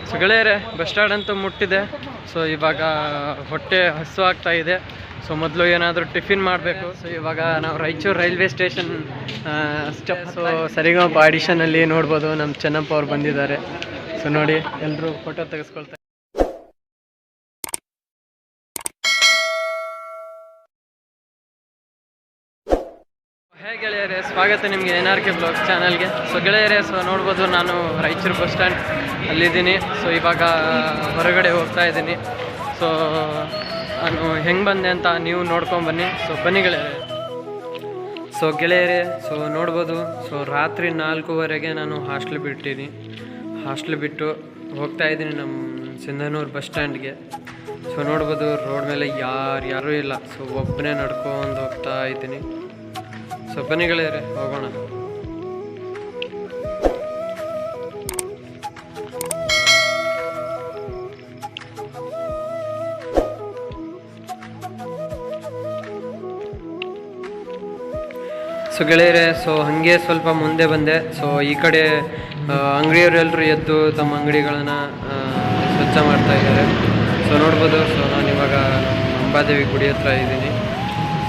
So ಗೆಳೆಯರೆ bus stand ಅಂತೂ ಮುಟ್ಟಿದೆ. ಸೊ ಇವಾಗ ಹೊಟ್ಟೆ ಹಸು ಆಗ್ತಾ ಇದೆ. ಸೊ ಮೊದಲು ಏನಾದರೂ ಟಿಫಿನ್ ಮಾಡಬೇಕು. ಸೊ ಇವಾಗ ನಾವು Raichur railway station step. So Saregamapa ಆಡಿಷನಲ್ಲಿ ನೋಡ್ಬೋದು ನಮ್ಮ ಚೆನ್ನಪ್ಪ ಅವ್ರು ಬಂದಿದ್ದಾರೆ. ಸೊ ನೋಡಿ ಎಲ್ಲರೂ ಫೋಟೋ ತೆಗೆಸ್ಕೊಳ್ತಾರೆ. ಹೇ ಗೆಳೆಯರೆ, ಸ್ವಾಗತ ನಿಮಗೆ NRK ಬ್ಲಾಗ್ ಚಾನಲ್ಗೆ. ಸೊ ಗೆಳೆಯರೆ, ಸೊ ನೋಡ್ಬೋದು ನಾನು ರಾಯಚೂರು ಬಸ್ ಸ್ಟ್ಯಾಂಡ್ ಅಲ್ಲಿದ್ದೀನಿ. ಸೊ ಇವಾಗ ಹೊರಗಡೆ ಹೋಗ್ತಾ ಇದ್ದೀನಿ. ಸೊ ನಾನು ಹೆಂಗೆ ಬಂದೆ ಅಂತ ನೀವು ನೋಡ್ಕೊಂಬನ್ನಿ. ಸೊ ಬನ್ನಿ ಗೆಳೆಯರೆ. ಸೊ ಗೆಳೆಯರೆ, ಸೊ ನೋಡ್ಬೋದು. ಸೊ ರಾತ್ರಿ 4:15ಗೆ ನಾನು ಹಾಸ್ಟೆಲ್ ಬಿಟ್ಟು ಹೋಗ್ತಾ ಇದ್ದೀನಿ ನಮ್ಮ ಸಿಂಧನೂರು ಬಸ್ ಸ್ಟ್ಯಾಂಡ್ಗೆ. ಸೊ ನೋಡ್ಬೋದು ರೋಡ್ ಮೇಲೆ ಯಾರೂ ಇಲ್ಲ. ಸೊ ಒಬ್ಬನೇ ನಡ್ಕೊಂಡು ಹೋಗ್ತಾ ಇದ್ದೀನಿ. ಸೊ ಬನ್ನಿ ಗೆಳೆಯರೆ, ಹೋಗೋಣ. ಸೊ ಗೆಳೆಯರೆ, ಸೊ ಹಾಗೆ ಸ್ವಲ್ಪ ಮುಂದೆ ಬಂದೆ. ಸೊ ಈ ಕಡೆ ಅಂಗಡಿಯವರೆಲ್ಲರೂ ಎದ್ದು ತಮ್ಮ ಅಂಗಡಿಗಳನ್ನು ಸ್ವಚ್ಛ ಮಾಡ್ತಾ ಇದ್ದಾರೆ. ಸೊ ನೋಡ್ಬೋದು. ಸೊ ನಾನು ಇವಾಗ ಅಂಬಾದೇವಿ ಗುಡಿ ಹತ್ರ ಇದ್ದೀನಿ.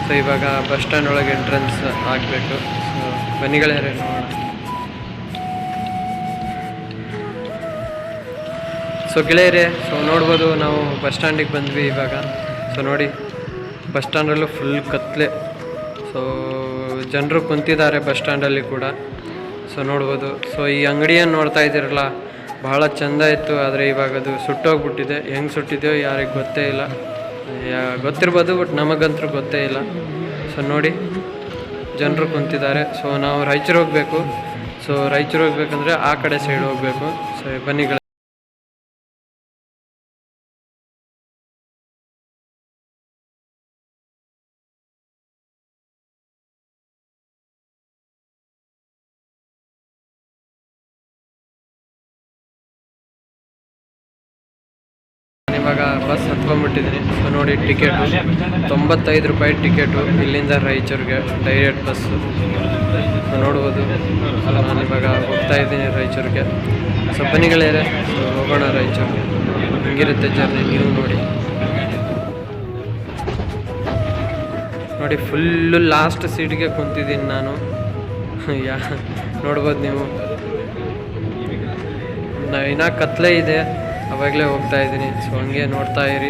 ಸೊ ಇವಾಗ ಬಸ್ ಸ್ಟ್ಯಾಂಡ್ ಒಳಗೆ ಎಂಟ್ರೆನ್ಸ್ ಆಗಬೇಕು. ಸೊ ಬನ್ನಿ ಗೆಳೆಯರೆ, ನೋಡೋಣ. ಸೊ ಗೆಳೆಯರೆ, ಸೊ ನೋಡ್ಬೋದು ನಾವು ಬಸ್ ಸ್ಟ್ಯಾಂಡಿಗೆ ಬಂದ್ವಿ ಇವಾಗ. ಸೊ ನೋಡಿ ಬಸ್ ಸ್ಟ್ಯಾಂಡಲ್ಲೂ ಫುಲ್ ಕತ್ಲೆ. ಸೊ ಜನರು ಕುಂತಿದ್ದಾರೆ ಬಸ್ ಸ್ಟ್ಯಾಂಡಲ್ಲಿ ಕೂಡ. ಸೊ ನೋಡ್ಬೋದು. ಸೊ ಈ ಅಂಗಡಿಯನ್ನು ನೋಡ್ತಾ ಇದ್ದೀರಲ್ಲ, ಬಹಳ ಚೆಂದ ಇತ್ತು. ಆದರೆ ಇವಾಗ ಅದು ಸುಟ್ಟೋಗ್ಬಿಟ್ಟಿದೆ. ಹೆಂಗೆ ಸುಟ್ಟಿದೆಯೋ ಯಾರಿಗೆ ಗೊತ್ತೇ ಇಲ್ಲ. ಗೊತ್ತಿರ್ಬೋದು, ಬಟ್ ನಮಗಂತೂ ಗೊತ್ತೇ ಇಲ್ಲ. ಸೊ ನೋಡಿ ಜನರು ಕುಂತಿದ್ದಾರೆ. ಸೊ ನಾವು ರಾಯಚೂರು ಹೋಗಬೇಕು. ಸೊ ರಾಯಚೂರು ಹೋಗ್ಬೇಕಂದ್ರೆ ಆ ಕಡೆ ಸೈಡ್ ಹೋಗಬೇಕು. ಸೊ ಬನ್ನಿ. ಇವಾಗ ಬಸ್ ಹತ್ಕೊಂಡ್ಬಿಟ್ಟಿದ್ದೀನಿ. ಸೊ ನೋಡಿ ಟಿಕೆಟು 95 ರೂಪಾಯಿ ಟಿಕೆಟು ಇಲ್ಲಿಂದ ರಾಯಚೂರಿಗೆ ಡೈರೆಕ್ಟ್ ಬಸ್ಸು. ಸೊ ನೋಡ್ಬೋದು. ಸೊ ನಾನು ಇವಾಗ ಹೋಗ್ತಾ ಇದ್ದೀನಿ ರಾಯಚೂರಿಗೆ. ಸೊ ಬನ್ನಿ ಗೆಳೆಯರೆ, ಸೊ ಹೋಗೋಣ ರಾಯಚೂರಿಗೆ. ಹಿಂಗಿರುತ್ತೆ ಜರ್ನಿ, ನೀವು ನೋಡಿ ಫುಲ್ಲು ಲಾಸ್ಟ್ ಸೀಟ್ಗೆ ಕುಂತಿದ್ದೀನಿ ನಾನು. ನೋಡ್ಬೋದು ನೀವು. ಇನ್ನೂ ಕತ್ಲೆ ಇದೆ, ಅವಾಗಲೇ ಹೋಗ್ತಾ ಇದ್ದೀನಿ. ಸೊ ಹಂಗೆ ನೋಡ್ತಾ ಇರಿ.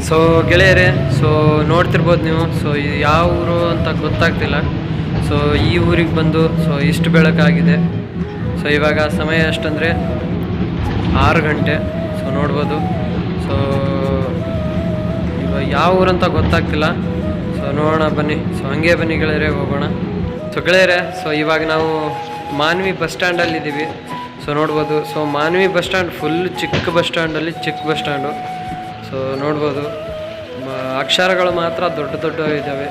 ಸೊ ಗೆಳೆಯರೆ, ಸೊ ನೋಡ್ತಿರ್ಬೋದು ನೀವು. ಸೊ ಇದು ಯಾವ ಊರು ಅಂತ ಗೊತ್ತಾಗ್ತಿಲ್ಲ. ಸೊ ಈ ಊರಿಗೆ ಬಂದು ಸೊ ಇಷ್ಟು ಬೆಳಕಾಗಿದೆ. ಸೊ ಇವಾಗ ಸಮಯ ಎಷ್ಟಂದರೆ 6 ಗಂಟೆ. ಸೊ ನೋಡ್ಬೋದು. ಸೊ ಇವಾಗ ಯಾವ ಊರಂತ ಗೊತ್ತಾಗ್ತಿಲ್ಲ. ಸೊ ನೋಡೋಣ ಬನ್ನಿ. ಸೊ ಹಂಗೆ ಬನ್ನಿ ಗೆಳೆಯರೆ, ಹೋಗೋಣ. ಸೊ ಗೆಳೆಯರೆ, ಸೊ ಇವಾಗ ನಾವು ಮಾನ್ವಿ ಬಸ್ ಸ್ಟ್ಯಾಂಡಲ್ಲಿದ್ದೀವಿ. ಸೊ ನೋಡ್ಬೋದು. So Manvi bus stand full ಚಿಕ್ಕ ಬಸ್ ಸ್ಟ್ಯಾಂಡು. ಸೊ ನೋಡ್ಬೋದು ಅಕ್ಷರಗಳು ಮಾತ್ರ ದೊಡ್ಡ ಇದ್ದಾವೆ.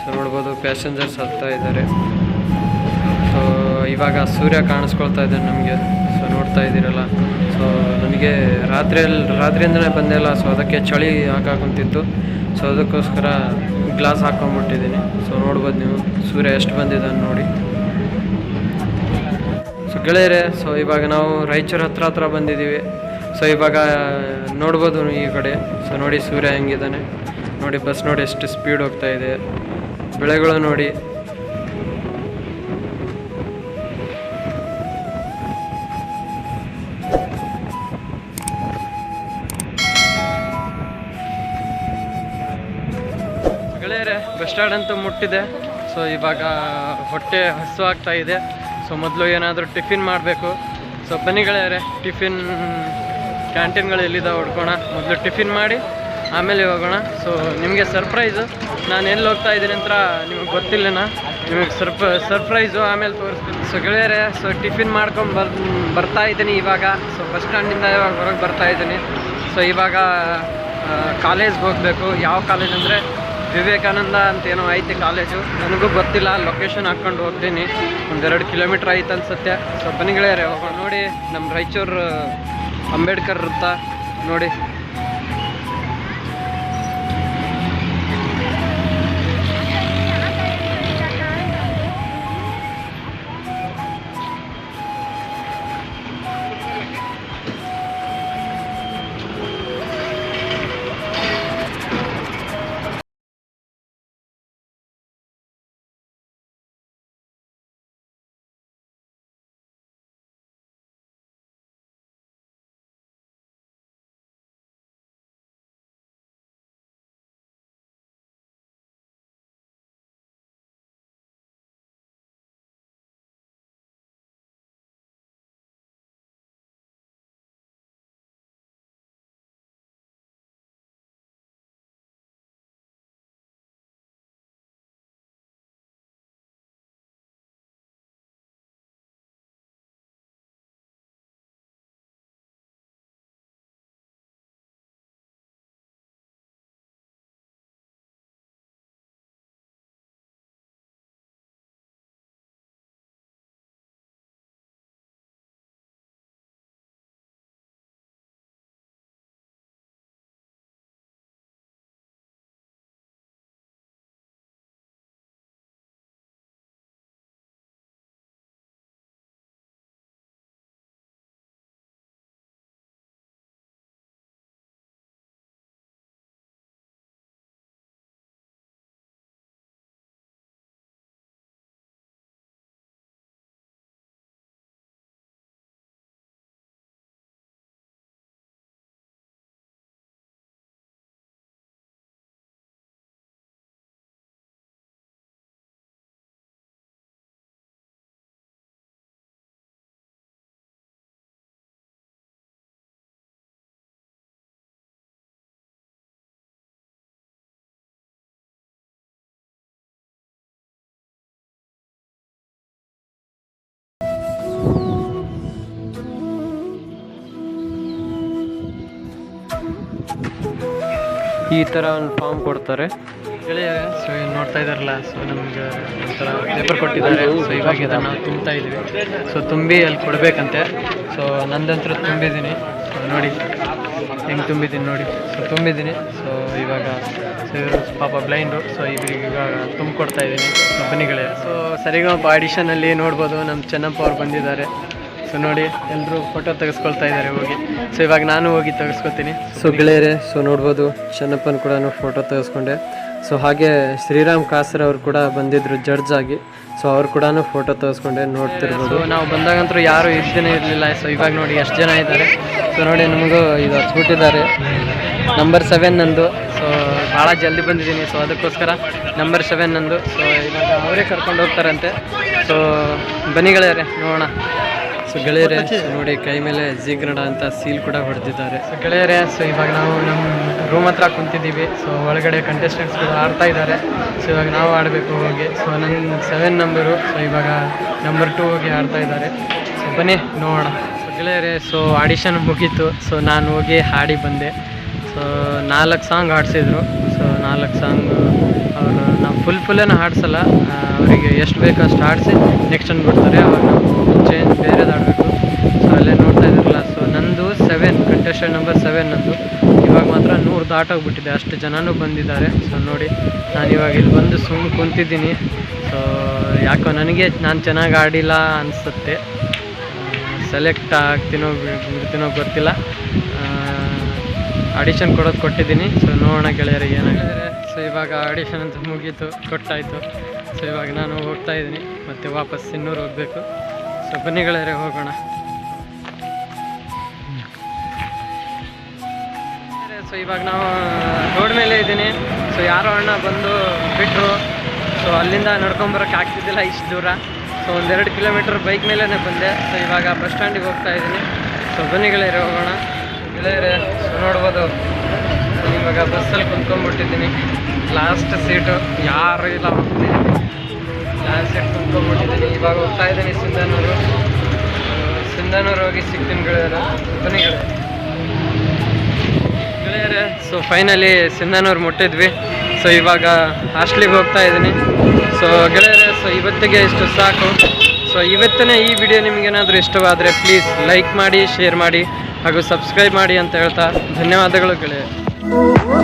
ಸೊ ನೋಡ್ಬೋದು ಪ್ಯಾಸೆಂಜರ್ಸ್ ಹತ್ತಾ ಇದ್ದಾರೆ. ಸೊ ಇವಾಗ ಸೂರ್ಯ ಕಾಣಿಸ್ಕೊಳ್ತಾ ಇದ್ದಾನೆ ನಮಗೆ. ಸೊ ನೋಡ್ತಾ ಇದ್ದೀರಲ್ಲ. ಸೊ ನನಗೆ ರಾತ್ರಿಯಿಂದನೇ ಬಂದೇ ಇಲ್ಲ. ಸೊ ಅದಕ್ಕೆ ಚಳಿ ಹಾಕಾಕೊಂತಿತ್ತು. ಸೊ ಅದಕ್ಕೋಸ್ಕರ ಗ್ಲಾಸ್ ಹಾಕ್ಕೊಂಬಿಟ್ಟಿದ್ದೀನಿ. ಸೊ ನೋಡ್ಬೋದು ನೀವು ಸೂರ್ಯ ಎಷ್ಟು ಬಂದಿದ್ದಾನೆ ನೋಡಿ. ಸೊ ಗೆಳೆಯರೆ, ಸೊ ಇವಾಗ ನಾವು ರಾಯಚೂರು ಹತ್ರ ಬಂದಿದ್ದೀವಿ. ಸೊ ಇವಾಗ ನೋಡ್ಬೋದು ಈ ಕಡೆ. ಸೊ ನೋಡಿ ಸೂರ್ಯ ಹೆಂಗಿದ್ದಾನೆ ನೋಡಿ. ಬಸ್ ನೋಡಿ ಎಷ್ಟು ಸ್ಪೀಡ್ ಹೋಗ್ತಾ ಇದೆ. ಬೆಳೆಗಳು ನೋಡಿ. ಗೆಳೆಯರೆ, ಬಸ್ ಸ್ಟ್ಯಾಂಡ್ ಅಂತೂ ಮುಟ್ಟಿದೆ. ಸೊ ಇವಾಗ ಹೊಟ್ಟೆ ಹಸು ಆಗ್ತಾ ಇದೆ. ಸೊ ಮೊದಲು ಏನಾದರೂ ಟಿಫಿನ್ ಮಾಡಬೇಕು. ಸೊ ಬನ್ನಿ ಗೆಳೆಯರೆ, ಟಿಫಿನ್ ಕ್ಯಾಂಟೀನ್ಗಳು ಎಲ್ಲಿದೆ ಹೊಡ್ಕೋಣ. ಮೊದಲು ಟಿಫಿನ್ ಮಾಡಿ ಆಮೇಲೆ ಹೋಗೋಣ. ಸೊ ನಿಮಗೆ ಸರ್ಪ್ರೈಸು, ನಾನು ಎಲ್ಲಿ ಹೋಗ್ತಾ ಇದ್ದೀನಿ ಅಂತ ನಿಮಗೆ ಗೊತ್ತಿಲ್ಲನ. ನಿಮಗೆ ಸರ್ಪ್ರೈಸು ಆಮೇಲೆ ತೋರಿಸ್ತೀನಿ. ಸೊ ಗೆಳೆಯರೆ, ಸೊ ಟಿಫಿನ್ ಮಾಡ್ಕೊಂಡು ಬರ್ತಾ ಇದ್ದೀನಿ ಇವಾಗ. ಸೊ ಬಸ್ ಸ್ಟ್ಯಾಂಡಿಂದ ಇವಾಗ ಹೊರಗೆ ಬರ್ತಾ ಇದ್ದೀನಿ. ಸೊ ಇವಾಗ ಕಾಲೇಜ್ಗೆ ಹೋಗಬೇಕು. ಯಾವ ಕಾಲೇಜ್ ಅಂದರೆ ವಿವೇಕಾನಂದ ಅಂತ ಏನೋ ಐತೆ ಕಾಲೇಜು, ನನಗೂ ಗೊತ್ತಿಲ್ಲ. ಲೊಕೇಶನ್ ಹಾಕ್ಕೊಂಡು ಹೋಗ್ತೀನಿ. 1-2 ಕಿಲೋಮೀಟ್ರ್ ಐತೆ ಅನ್ಸುತ್ತೆ. ಸೊ ಬನ್ನಿ ಗೆಳೆಯರೆ ಹೋಗೋಣ. ನೋಡಿ ನಮ್ಮ ರಾಯಚೂರು ಅಂಬೇಡ್ಕರ್ ವೃತ್ತ ನೋಡಿ. ಈ ಥರ ಒಂದು ಫಾರ್ಮ್ ಕೊಡ್ತಾರೆ ಗೆಳೆಯರೆ. ಸೊ ನೋಡ್ತಾ ಇದ್ದಾರಲ್ಲ, ಸೊ ನಮ್ಗೆ ಒಂಥರ ಪೇಪರ್ ಕೊಟ್ಟಿದ್ದಾರೆ. ಸೊ ಇವಾಗ ಇದನ್ನು ನಾವು ತುಂಬ್ತಾ ಇದ್ದೀವಿ. ಸೊ ತುಂಬಿ ಅಲ್ಲಿ ಕೊಡಬೇಕಂತೆ. ಸೊ ನಂದಂತರ ತುಂಬಿದ್ದೀನಿ. ಸೊ ನೋಡಿ ಹೆಂಗೆ ತುಂಬಿದ್ದೀನಿ ನೋಡಿ. ಸೊ ತುಂಬಿದ್ದೀನಿ. ಸೊ ಇವಾಗ ಸೊ ಇವರು ಪಾಪ ಬ್ಲೈಂಡು. ಸೊ ಇವ್ರಿಗೆ ಇವಾಗ ತುಂಬಿಕೊಡ್ತಾ ಇದ್ದೀನಿ. ಸೊ ಬನ್ನಿ ಗೆಳೆಯರೆ. ಸೊ ಸರಿಗಮಪ ಆಡಿಷನಲ್ಲಿ ನೋಡ್ಬೋದು ನಮ್ಮ ಚೆನ್ನಪ್ಪ ಅವ್ರು ಬಂದಿದ್ದಾರೆ. ಸೊ ನೋಡಿ ಎಲ್ಲರೂ ಫೋಟೋ ತೆಗೆಸ್ಕೊಳ್ತಾ ಇದ್ದಾರೆ ಹೋಗಿ. ಸೊ ಇವಾಗ ನಾನು ಹೋಗಿ ತೆಗೆಸ್ಕೊತೀನಿ. ಸೊ ಗೆಳೆಯರೆ, ಸೊ ನೋಡ್ಬೋದು ಚೆನ್ನಪ್ಪನ ಕೂಡ ಫೋಟೋ ತೆಗೆಸ್ಕೊಂಡೆ. ಸೊ ಹಾಗೆ ಶ್ರೀರಾಮ್ ಕಾಸರ್ ಅವ್ರು ಕೂಡ ಬಂದಿದ್ದರು ಜಡ್ಜ್ ಆಗಿ. ಸೊ ಅವ್ರು ಕೂಡ ಫೋಟೋ ತೆಗೆಸ್ಕೊಂಡೆ ನೋಡ್ತಿರ್ಬೋದು. ನಾವು ಬಂದಾಗಂತೂ ಯಾರು ಇಷ್ಟೇ ಇರಲಿಲ್ಲ. ಸೊ ಇವಾಗ ನೋಡಿ ಎಷ್ಟು ಜನ ಇದ್ದಾರೆ. ಸೊ ನೋಡಿ ನಮಗೂ ಇದು ಹಚ್ಬಿಟ್ಟಿದ್ದಾರೆ ನಂಬರ್ 7 ನಂದು. ಸೊ ಭಾಳ ಜಲ್ದಿ ಬಂದಿದ್ದೀನಿ. ಸೊ ಅದಕ್ಕೋಸ್ಕರ ನಂಬರ್ 7 ನಂದು. ಸೊ ಇವಾಗ ಅವರೇ ಕರ್ಕೊಂಡು ಹೋಗ್ತಾರಂತೆ. ಸೊ ಬನ್ನಿ ಗೆಳೆಯರೆ ನೋಡೋಣ. ಸೊ ಗೆಳೆಯರೆ ನೋಡಿ ಕೈ ಮೇಲೆ ಜಿ ಕನ್ನಡ ಅಂತ ಸೀಲ್ ಕೂಡ ಹೊಡೆದಿದ್ದಾರೆ. ಸೊ ಗೆಳೆಯರೆ, ಸೊ ಇವಾಗ ನಾವು ನಮ್ಮ ರೂಮ್ ಹತ್ರ ಕುಂತಿದ್ದೀವಿ. ಸೊ ಒಳಗಡೆ ಕಂಟೆಸ್ಟೆಂಟ್ಸ್ ಕೂಡ ಆಡ್ತಾ ಇದ್ದಾರೆ. ಸೊ ಇವಾಗ ನಾವು ಆಡಬೇಕು ಹೋಗಿ. ಸೊ ನನ್ನ 7 ನಂಬರು. ಸೊ ಇವಾಗ ನಂಬರ್ 2 ಹೋಗಿ ಆಡ್ತಾ ಇದ್ದಾರೆ. ಸೊ ಬನ್ನಿ ನೋಡೋಣ. ಸೊ ಗೆಳೆಯರೆ, ಸೊ ಆಡಿಷನ್ ಮುಗೀತು. ಸೊ ನಾನು ಹೋಗಿ ಹಾಡಿ ಬಂದೆ. ಸೊ 4 ಸಾಂಗ್ ಆಡಿಸಿದ್ರು. ಸೊ 4 ಸಾಂಗ್ ಅವರು ನಾವು ಫುಲ್ಲೇನು ಹಾಡ್ಸಲ್ಲ. ಅವರಿಗೆ ಎಷ್ಟು ಬೇಕೋ ಅಷ್ಟು ಆಡಿಸಿ ನೆಕ್ಸ್ಟ್ ಅಂದ್ಬಿಡ್ತಾರೆ. ಅವಾಗ ನಾವು ಚೇಂಜ್ ಬೇರೆದು ಆಡಬೇಕು. ಸೊ ಅಲ್ಲೇ ನೋಡ್ತಾ ಇದ್ರಲ್ಲ. ಸೊ ನಂದು 7 ಕಂಟೆಸ್ಟೆಂಟ್ ನಂಬರ್ 7 ನಂದು. ಇವಾಗ ಮಾತ್ರ 100 ದಾಟೋಗ್ಬಿಟ್ಟಿದೆ. ಅಷ್ಟು ಜನನೂ ಬಂದಿದ್ದಾರೆ. ಸೊ ನೋಡಿ ನಾನು ಇವಾಗ ಇಲ್ಲಿ ಬಂದು ಸುಮ್ಮನೆ ಕುಂತಿದ್ದೀನಿ. ಸೊ ಯಾಕೋ ನನಗೆ ನಾನು ಚೆನ್ನಾಗಿ ಆಡಿಲ್ಲ ಅನಿಸುತ್ತೆ. ಸೆಲೆಕ್ಟ್ ಆಗ್ತೀನೋ ಬಿಡ್ತೀನೋ ಗೊತ್ತಿಲ್ಲ. ಆಡಿಷನ್ ಕೊಟ್ಟಿದ್ದೀನಿ. ಸೊ ನೋಡೋಣ ಗೆಳೆಯರೆ ಏನಾಗಿದ್ದಾರೆ. ಸೊ ಇವಾಗ ಆಡಿಷನ್ ಅಂತ ಮುಗೀತು, ಕೊಟ್ಟಾಯಿತು. ಸೊ ಇವಾಗ ನಾನು ಹೋಗ್ತಾ ಇದ್ದೀನಿ. ಮತ್ತು ವಾಪಸ್ ಇನ್ನೂರು ಹೋಗಬೇಕು. ಸೊ ಬನ್ನಿ ಗೆಳೆಯರೆ ಹೋಗೋಣ. ಸೊ ಇವಾಗ ನಾವು ರೋಡ್ ಮೇಲೆ ಇದ್ದೀನಿ. ಸೊ ಯಾರೋ ಅಣ್ಣ ಬಂದು ಬಿಟ್ಟರು. ಸೊ ಅಲ್ಲಿಂದ ನಡ್ಕೊಂಬರೋಕ್ಕೆ ಆಗ್ತಿದ್ದಿಲ್ಲ ಇಷ್ಟು ದೂರ. ಸೊ 1-2 ಕಿಲೋಮೀಟ್ರ್ ಬೈಕ್ ಮೇಲೇ ಬಂದೆ. ಸೊ ಇವಾಗ ಬಸ್ ಸ್ಟ್ಯಾಂಡಿಗೆ ಹೋಗ್ತಾ ಇದ್ದೀನಿ. ಸೊ ಬನ್ನಿ ಗೆಳೆಯರೆ ಹೋಗೋಣ. ಗೆಳೆಯರೆ, ಸೊ ನೋಡ್ಬೋದು ಇವಾಗ ಬಸ್ಸಲ್ಲಿ ಕುಂತ್ಕೊಂಡ್ಬಿಟ್ಟಿದ್ದೀನಿ. ಲಾಸ್ಟ್ ಸೀಟು, ಯಾರು ಇಲ್ಲ, ಹೋಗ್ತೀನಿ ಲಾಸ್ಟ್ ಸೀಟ್ ಕುಂತ್ಕೊಂಡ್ಬಿಟ್ಟಿದ್ದೀನಿ. ಇವಾಗ ಹೋಗ್ತಾ ಇದ್ದೀನಿ ಸಿಂಧನೂರು ಹೋಗಿ ಸಿಗ್ತೀನಿ ಗೆಳೆಯರೆ. ಬನ್ನಿ ಗೆಳೆಯರೆ. ಸೊ ಫೈನಲಿ ಸಿಂಧನೂರು ಮುಟ್ಟಿದ್ವಿ. ಸೊ ಇವಾಗ ಹಾಸ್ಟ್ಲಿಗೆ ಹೋಗ್ತಾ ಇದ್ದೀನಿ. ಸೊ ಗೆಳೆಯರೆ, ಸೊ ಇವತ್ತಿಗೆ ಇಷ್ಟು ಸಾಕು. ಸೊ ಇವತ್ತಿನ ಈ ವಿಡಿಯೋ ನಿಮಗೇನಾದರೂ ಇಷ್ಟವಾದರೆ ಪ್ಲೀಸ್ ಲೈಕ್ ಮಾಡಿ, ಶೇರ್ ಮಾಡಿ ಹಾಗೂ ಸಬ್ಸ್ಕ್ರೈಬ್ ಮಾಡಿ ಅಂತ ಹೇಳ್ತಾ ಧನ್ಯವಾದಗಳು ಗೆಳೆಯರೆ.